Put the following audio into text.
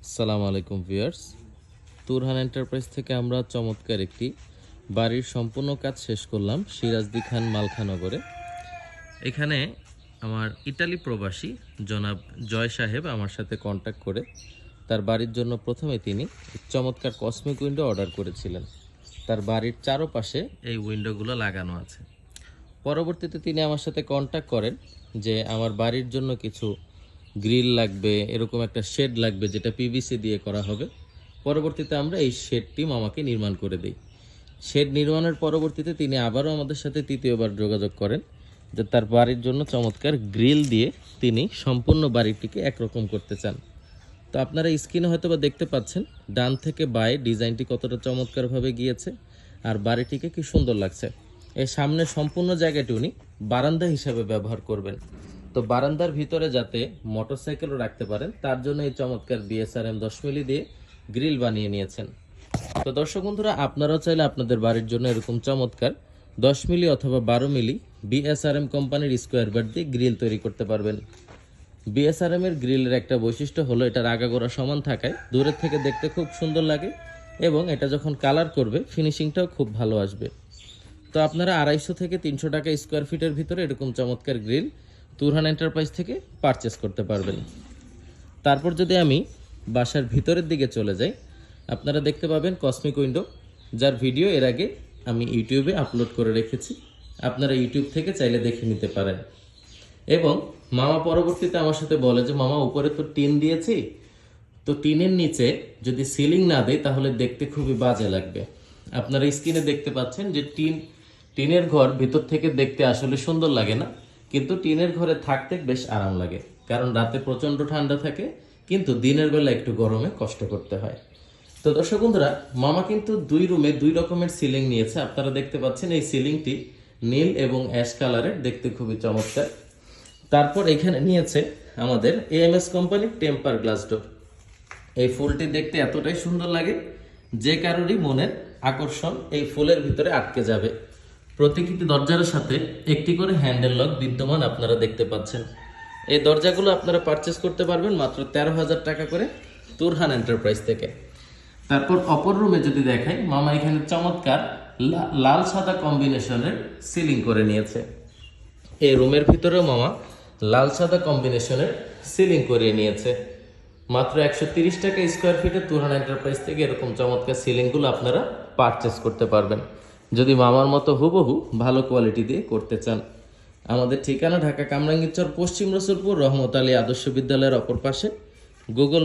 আসসালামু আলাইকুম viewers, Turhan enterprise থেকে আমরা চমৎকার একটি বাড়ির সম্পূর্ণ কাজ শেষ করলাম সিরাজদি খান মালখানগরে। এখানে আমার ইতালি প্রবাসী জনাব জয় সাহেব আমার সাথে কন্ট্যাক্ট করে তার বাড়ির জন্য প্রথমে তিনি চমৎকার কসমিক উইন্ডো অর্ডার করেছিলেন। তার বাড়ির চারপাশে এই উইন্ডোগুলো লাগানো আছে। পরবর্তীতে তিনি আমার সাথে কন্ট্যাক্ট করেন যে আমার বাড়ির জন্য কিছু গ্রিল লাগবে, এরকম একটা শেড লাগবে যেটা পিভিসি দিয়ে করা হবে। পরবর্তীতে আমরা এই শেডটি মামাকে নির্মাণ করে দিই। শেড নির্মাণের পরবর্তীতে তিনি আবারও আমাদের সাথে তৃতীয়বার যোগাযোগ করেন যে তার বাড়ির জন্য চমৎকার গ্রিল দিয়ে তিনি সম্পূর্ণ বাড়িটিকে একরকম করতে চান। তো আপনারা স্ক্রিনে হয়তো বা দেখতে পাচ্ছেন ডান থেকে বাঁয়ে ডিজাইনটি কতটা চমৎকারভাবে গিয়েছে আর বাড়িটিকে কি সুন্দর লাগছে। এই সামনে সম্পূর্ণ জায়গাটি উনি বারান্দা হিসাবে ব্যবহার করবেন। তো বারান্দার ভিতরে যাতে মোটরসাইকেলও রাখতে পারেন তার জন্য এই চমৎকার বিএসআরএম 10 মিলি দিয়ে গ্রিল বানিয়ে নিয়েছেন। তো দর্শক বন্ধুরা, আপনারাও চাইলে আপনাদের বাড়ির জন্য এরকম চমৎকার 10 মিলি অথবা 12 মিলি বিএসআরএম কোম্পানির স্কোয়ার বার দিয়ে গ্রিল তৈরি করতে পারবেন। বিএসআরএম এর গ্রিলের একটা বৈশিষ্ট্য হলো এটার আগাগোড়া সমান থাকায় দূরের থেকে দেখতে খুব সুন্দর লাগে এবং এটা যখন কালার করবে ফিনিশিংটাও খুব ভালো আসবে। তো আপনারা 250 থেকে 300 টাকা স্কোয়ার ফিটের ভিতরে এরকম চমৎকার গ্রিল তুরহান এন্টারপ্রাইজ থেকে পারচেস করতে পারবেন। তারপর যদি আমি বাসার ভিতরের দিকে চলে যাই, আপনারা দেখতে পাবেন কসমিক উইন্ডো, যার ভিডিও এর আগে আমি ইউটিউবে আপলোড করে রেখেছি। আপনারা ইউটিউব থেকে চাইলে দেখে নিতে পারেন। এবং মামা পরবর্তীতে আমার সাথে বলে যে মামা উপরে তো টিন দিয়েছি, তো টিনের নিচে যদি সিলিং না দেয় তাহলে দেখতে খুবই বাজে লাগবে। আপনারা স্ক্রিনে দেখতে পাচ্ছেন যে টিনের ঘর ভিতর থেকে দেখতে আসলে সুন্দর লাগে না, কিন্তু টিনের ঘরে থাকতে বেশ আরাম লাগে, কারণ রাতে প্রচণ্ড ঠান্ডা থাকে কিন্তু দিনের বেলা একটু গরমে কষ্ট করতে হয়। তো দর্শক বন্ধুরা, মামা কিন্তু 2 রুমে 2 রকমের সিলিং নিয়েছে। আপনারা দেখতে পাচ্ছেন এই সিলিংটি নীল এবং অ্যাশ কালারের, দেখতে খুবই চমৎকার। তারপর এখানে নিয়েছে আমাদের এএমএস কোম্পানির টেম্পার গ্লাস ডোর। এই ফুলটি দেখতে এতটাই সুন্দর লাগে যে কারোরই মনের আকর্ষণ এই ফুলের ভিতরে আটকে যাবে। প্রতিটি দরজার সাথে একটি করে হ্যান্ডেল লক বিদ্যমান আপনারা দেখতে পাচ্ছেন। এই দরজাগুলো আপনারা পারচেস করতে পারবেন মাত্র 13,000 টাকা করে তুরহান এন্টারপ্রাইজ থেকে। তারপর অপর রুমে যদি দেখাই, মামা এখানে চমৎকার লাল সাদা কম্বিনেশনের সিলিং করে নিয়েছে। এই রুমের ভিতরেও মামা লাল সাদা কম্বিনেশনের সিলিং করে নিয়েছে। মাত্র 130 টাকা স্কোয়ার ফিটে তুরহান এন্টারপ্রাইজ থেকে এরকম চমৎকার সিলিংগুলো আপনারা পারচেস করতে পারবেন যদি মামার মতো হুবহু ভালো কোয়ালিটি দিয়ে করতে চান। আমাদের ঠিকানা ঢাকা কামরাঙ্গীরচর, পশ্চিম রসুলপুর, রহমত আলী আদর্শ বিদ্যালয়ের অপর পাশে। গুগল